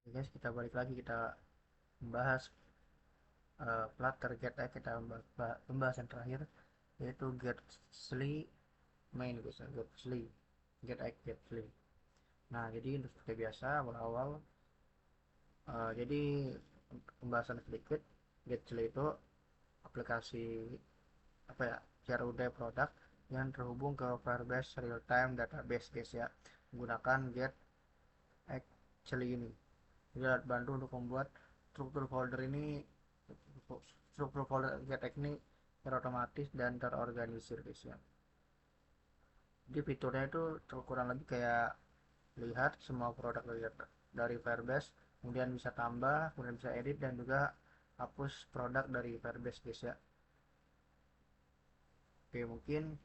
Oke guys, kita balik lagi kita membahas Flutter Get Egg. Kita pembahasan terakhir yaitu Get Sli main guys, Get Sli, Get Egg, Get Sli. Nah, jadi untuk seperti biasa awal-awal, jadi pembahasan sedikit. Get Sli itu aplikasi apa ya, CRUD produk yang terhubung ke Firebase Real Time Database guys ya, menggunakan Get Egg Sli ini. Jadi alat bantu untuk membuat struktur folder ini, struktur folder GTX ini terotomatis dan terorganisir guys ya. Jadi fiturnya itu kurang lebih kayak lihat semua produk dari Firebase, kemudian bisa tambah, kemudian bisa edit dan juga hapus produk dari Firebase guys ya. Oke, mungkin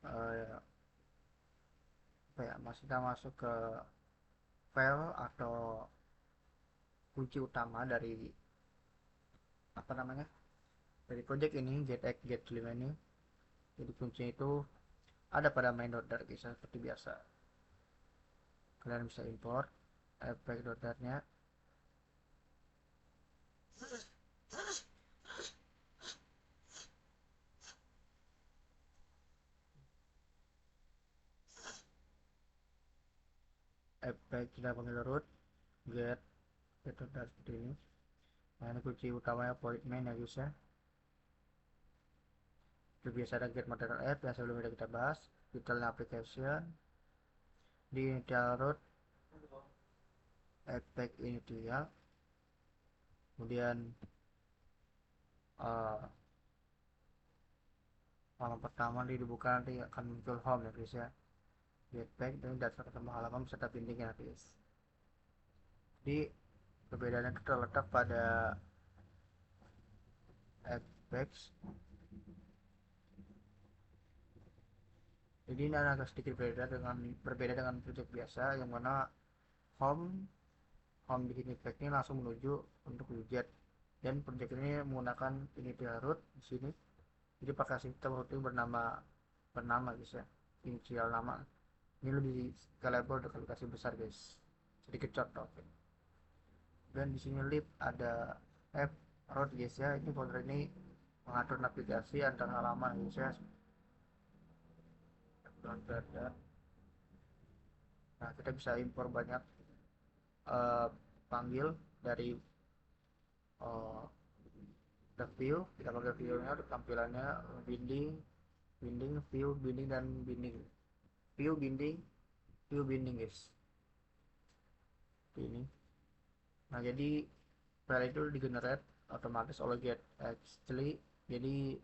eh, apa ya, masih kita masuk ke file atau kunci utama dari apa namanya, dari project ini, GetX Get5 ini. Jadi kuncinya itu ada pada main.dart guys, seperti biasa. Kalian bisa import efek.dart-nya. Efek tidak panggil root, get.dart seperti ini. Nah, ini kunci utamanya point main ya guys ya. Itu biasa ada get material add yang sebelumnya kita bahas. Detailnya application di initial root, efek initial, kemudian uh, halaman pertama dibuka, nanti akan muncul home ya guys ya. Getback dan data ketemu halaman beserta bimbingan guys. Jadi perbedaannya itu terletak pada Apex. Jadi ini agak sedikit berbeda dengan project biasa, yang mana home home di sini ini langsung menuju untuk widget, dan project ini menggunakan initial root di sini. Jadi pakai sistem routing bernama bernama guys ya, inisial nama. Ini lebih scalable untuk aplikasi besar guys. Sedikit contoh. Dan di sini lib ada app root guys ya. Ini folder ini mengatur navigasi antar halaman guys ya. Nah, kita bisa impor banyak panggil dari uh, the view. Kita pakai view-nya untuk tampilannya, binding, view, binding, dan binding. View, binding, view, binding guys. Ini. Nah, jadi file itu digenerate otomatis oleh get actually. Jadi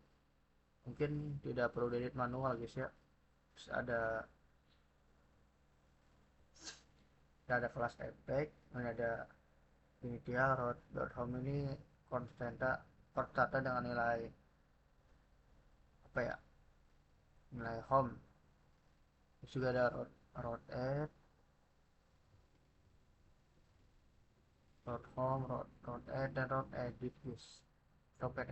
mungkin tidak perlu edit manual guys ya. Terus ada kelas effect, ini ada initial root.home. Ini konstanta tertata dengan nilai apa ya, nilai home. Terus juga ada root add, root home, root add, dan root edit guys. Pet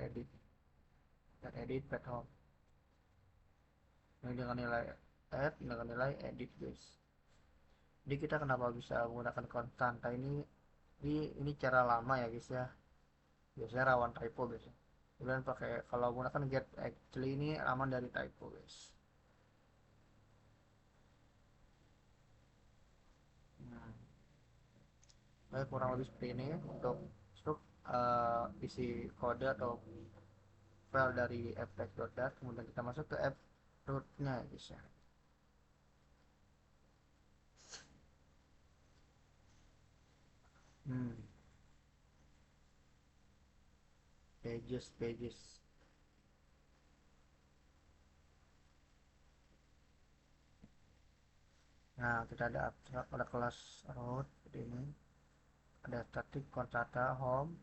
edit, pet home. Ini dengan nilai add, dengan nilai edit guys. Jadi kita kenapa bisa menggunakan konstanta ini cara lama ya guys ya. Biasanya rawan typo biasanya. Kemudian pakai, kalau menggunakan get actually ini aman dari typo guys. Nah, baik, kurang lebih seperti ini untuk isi kode atau file dari ftext.dart. Kemudian kita masuk ke app root-nya ya guys ya. Hmm, pages. Nah, kita ada abstrak, ada kelas root seperti ini. Ada static, constanta, home,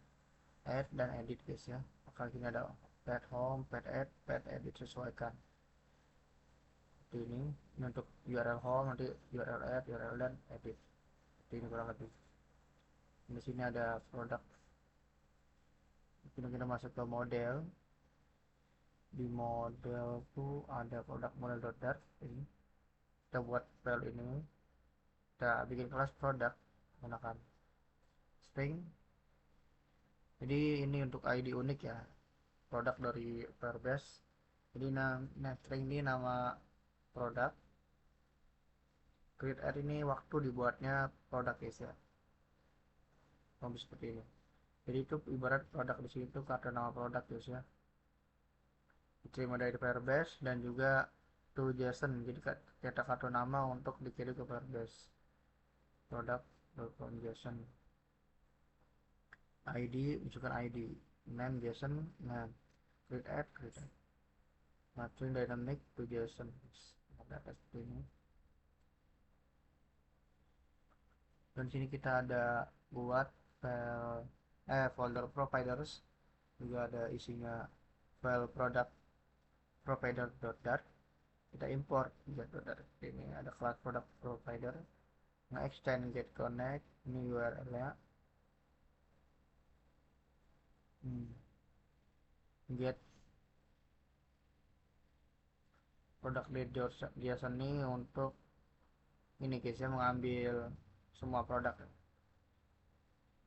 add, dan edit guys ya. Maka ini ada pet home, pet add, pet edit, sesuaikan. Seperti ini untuk URL home, nanti URL add, URL, dan edit. Seperti ini kurang lebih. Di sini ada produk. Kita masuk ke model. Di model tuh ada produk model.dart. Ini kita buat file ini, kita bikin kelas produk menggunakan string. Jadi ini untuk ID unik ya, produk dari Firebase. Jadi string ini nama produk. Create add ini waktu dibuatnya produk guys ya, seperti ini. Jadi itu ibarat produk di sini tuh kartu nama produk guys ya, diterima dari Firebase dan juga to JSON. Jadi cetak kartu nama untuk dikirim ke Firebase produk JSON. ID masukkan ID, name JSON, name, create add, matching dynamic to JSON. Data seperti ini. Dan sini kita ada buat file folder providers, juga ada isinya file product provider.dart. Kita import get.dart. Ini ada kelas product provider, extend get connect, ini URL nya, get product JSON ini untuk ini guys ya, mengambil semua produk.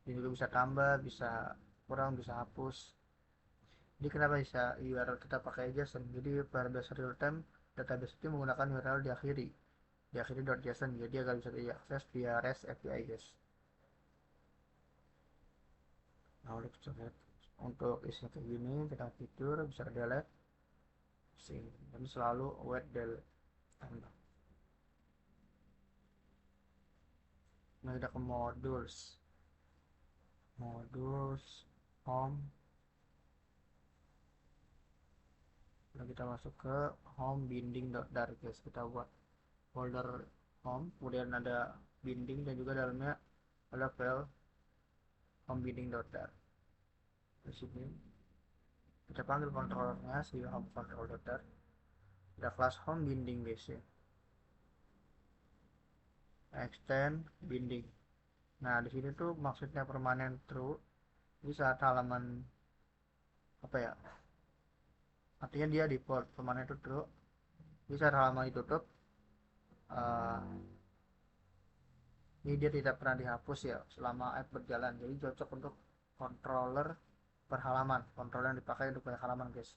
Ini juga bisa tambah, bisa kurang, bisa hapus. Jadi kenapa bisa URL kita pakai JSON? Jadi Firebase real time database itu menggunakan URL diakhiri .json, jadi agak bisa diakses via REST API guys. Nah, kita lihat untuk isinya kayak gini, kita fitur bisa delete, dan selalu wait delete. Nah, kita ke modules home. Nah, kita masuk ke home binding.dart guys. Kita buat folder home, kemudian ada binding dan juga dalamnya ada file home binding.dart. Di sini kita panggil controllernya si home control.dart. Ada kelas home binding guys ya, extend binding. Nah, di sini tuh maksudnya permanen true. Jadi saat halaman apa ya, artinya dia default, permanen itu true. Jadi saat halaman ditutup, ini dia tidak pernah dihapus ya selama app berjalan. Jadi cocok untuk controller per halaman, controller yang dipakai untuk banyak halaman guys.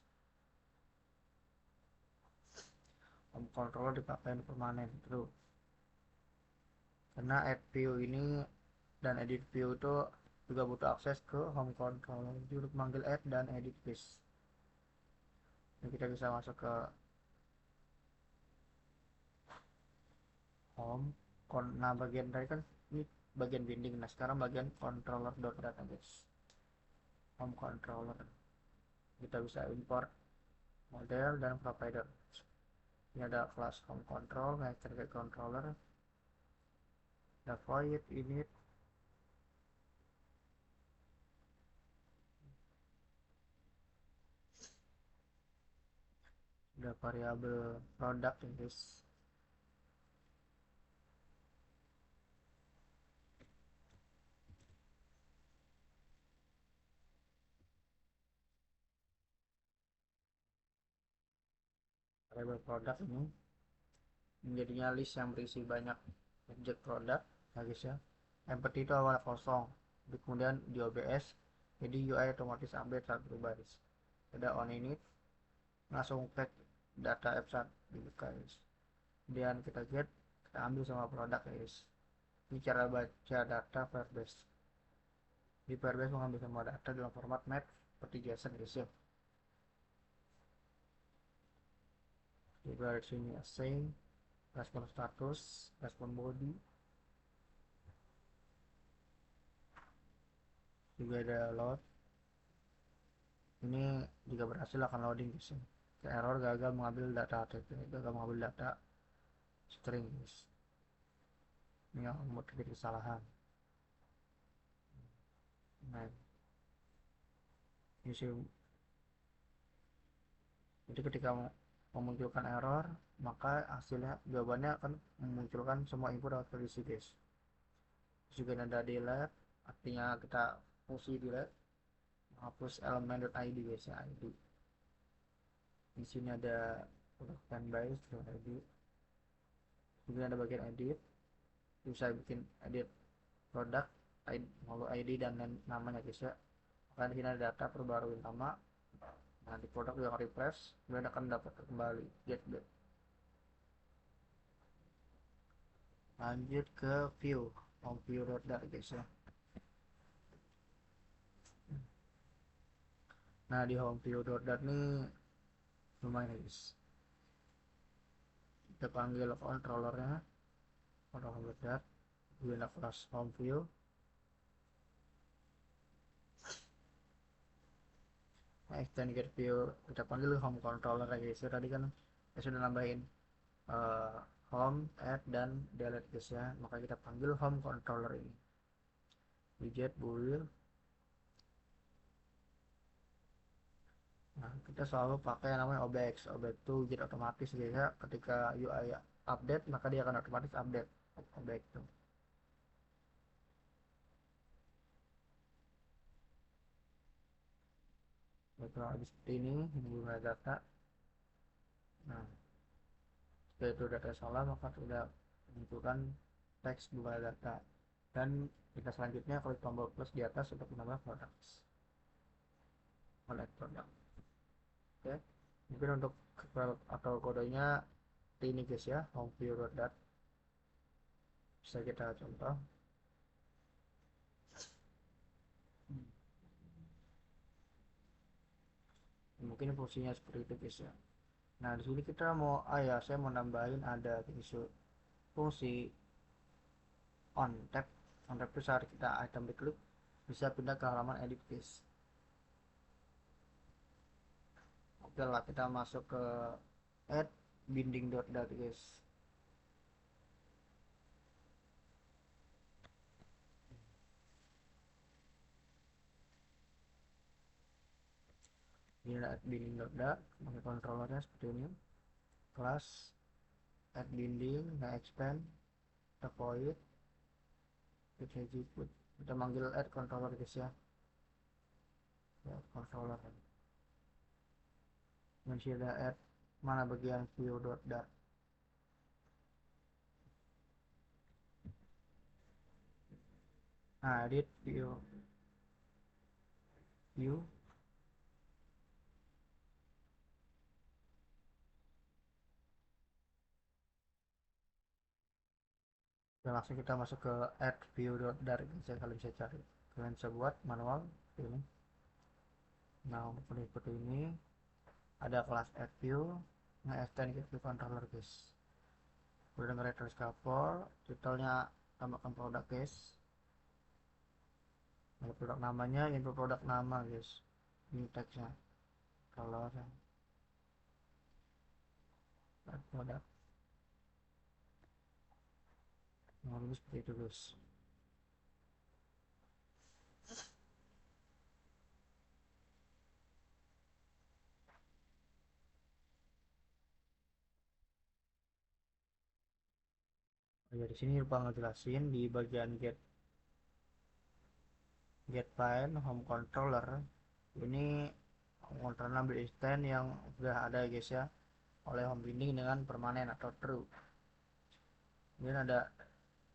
Home controller dipakai untuk permanen true, karena add view ini dan edit view itu juga butuh akses ke home controller untuk manggil add dan edit guys. Jadi kita bisa masuk ke home. Nah, bagian tadi kan ini bagian binding. Nah, sekarang bagian controller.data guys, home controller. Kita bisa import model dan provider. Ini ada kelas home control, target controller, ada void init, ada variabel product guys. Variabel product ini menjadinya list yang berisi banyak objek produk ya guys ya. Empty itu awal kosong, kemudian di OBS jadi UI otomatis update saat berbaris. Ada on init, langsung pack data F1 dibuka guys. Kemudian kita get, kita ambil sama produk guys. Ini cara baca data Firebase. Di Firebase mengambil semua data dalam format map seperti JSON guys ya. Juga di sini async, respon status, respon body, juga ada load. Ini jika berhasil akan loading guys. Error gagal mengambil data string guys. Ini yang membuat kesalahan. Nah, ini sih. Jadi ketika memunculkan error, maka hasilnya jawabannya akan memunculkan semua input dapat terisi guys. Juga ada delete, artinya kita fungsi delete, menghapus elemen.id guys ya, id. Di sini ada standby id. Kemudian ada bagian edit, bisa bikin edit produk ID dan namanya guys ya. Maka di sini ada data perbarui nama. Nah di produk yang refresh kemudian akan dapat kembali get back. Lanjut ke view home view.dat guys ya. Nah di home view.dat nih lumayan guys, kita panggil controllernya controller.dat, gunakan class home view. Nah, extend get view kita panggil home controller guys ya. Tadi kan kita sudah nambahin uh, home, add dan delete guys ya, maka kita panggil home controller ini widget build. Nah kita selalu pakai yang namanya obx itu widget otomatis guys ya. Ketika UI update maka dia akan otomatis update obx itu. Kurang lebih seperti ini bunga data. Nah jika itu data salah maka tidak menentukan teks bunga data, dan kita selanjutnya klik tombol plus di atas untuk menambah produk oleh produk. Oke, mungkin untuk atau kodenya ini guys ya, home view.dat bisa kita contoh. Mungkin fungsinya seperti itu guys ya. Nah di sini kita mau saya mau nambahin ada isu fungsi on tab itu saat kita item diklik bisa pindah ke halaman edit guys. Oke lah, kita masuk ke add binding.dat guys. Ini ada add binding.dat, pakai controllernya seperti ini. Class add binding, nah expand, kita void, kita execute, kita manggil add controller guys ya. Add controller. Masih ada add mana bagian view.dat. Nah edit view dan langsung kita masuk ke add view.dat. Kalian bisa cari, kalian bisa buat manual ini. Nah seperti ini ada kelas add view, extend get view controller guys. Udah denger terus cover titelnya, tambahkan produk guys. Ada produk namanya, info produk nama guys, ini teksnya kalau produk. Nah seperti itu guys. Ya di sini lupa ngejelasin di bagian get file home controller ini. Home controller ambil instance yang sudah ada guys ya oleh home binding dengan permanen atau true. Kemudian ada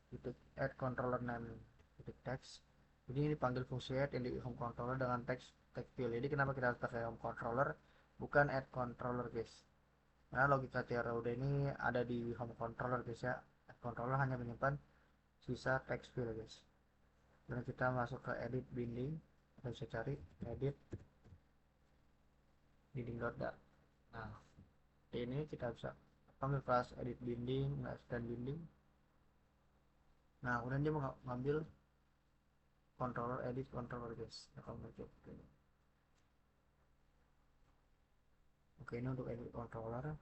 titik add controller name, titik text. Jadi ini dipanggil fungsi add yang di home controller dengan text field. Jadi kenapa kita harus pakai home controller bukan add controller guys, karena logika CRUD ini ada di home controller guys ya. Add controller hanya menyimpan sisa text field guys. Dan kita masuk ke edit binding, kita bisa cari edit binding.dat. Nah ini kita bisa panggil kelas edit binding, extend binding. Nah kemudian dia mengambil controller, edit controller guys. Akan muncul ini. Oke, ini untuk edit controller.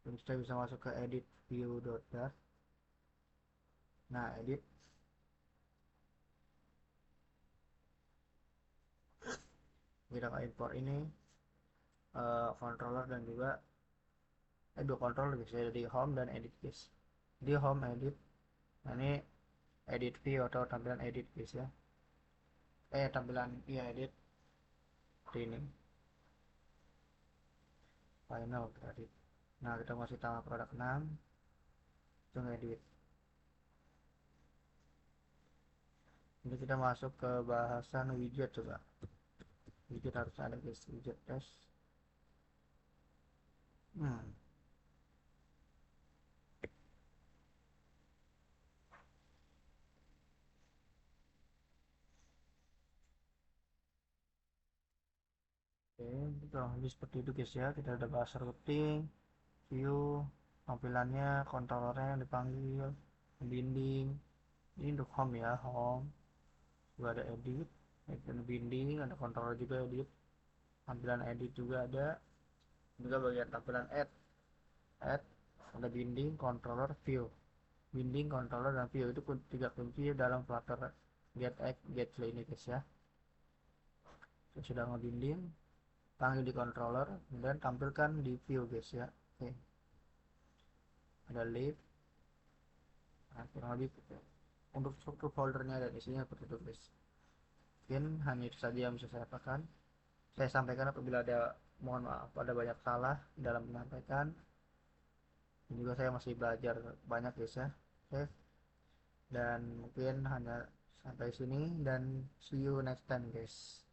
Dan kita bisa masuk ke edit view.dat. Nah edit, kita akan import ini controller dan juga dua controller guys, jadi home dan edit guys. Di home edit, nah ini edit view atau tampilan edit guys ya. Tampilan edit ini final edit. Nah kita masih tambah produk 6 itu edit. Ini kita masuk ke bahasan widget. Coba widget harus ada guys, widget test. hmm. Oke, kurang lebih seperti itu guys ya. Kita udah bahas routing, view, tampilannya, controllernya yang dipanggil, binding. Ini untuk home ya, home. Juga ada edit, dan binding, ada controller juga edit. Tampilan edit juga ada. Juga bagian tampilan add, ada binding, controller, view. Binding, controller, dan view itu tiga kunci dalam Flutter get add get play ini guys ya. Saya sudah ngebinding, panggil di controller, dan tampilkan di view guys ya. Oke, ada list. Nah, kurang lebih untuk struktur foldernya dan isinya seperti itu guys. Mungkin hanya itu saja yang bisa saya sampaikan. Apabila ada, mohon maaf ada banyak salah dalam menyampaikan. Dan juga saya masih belajar banyak guys ya. Oke, dan mungkin hanya sampai sini, dan see you next time guys.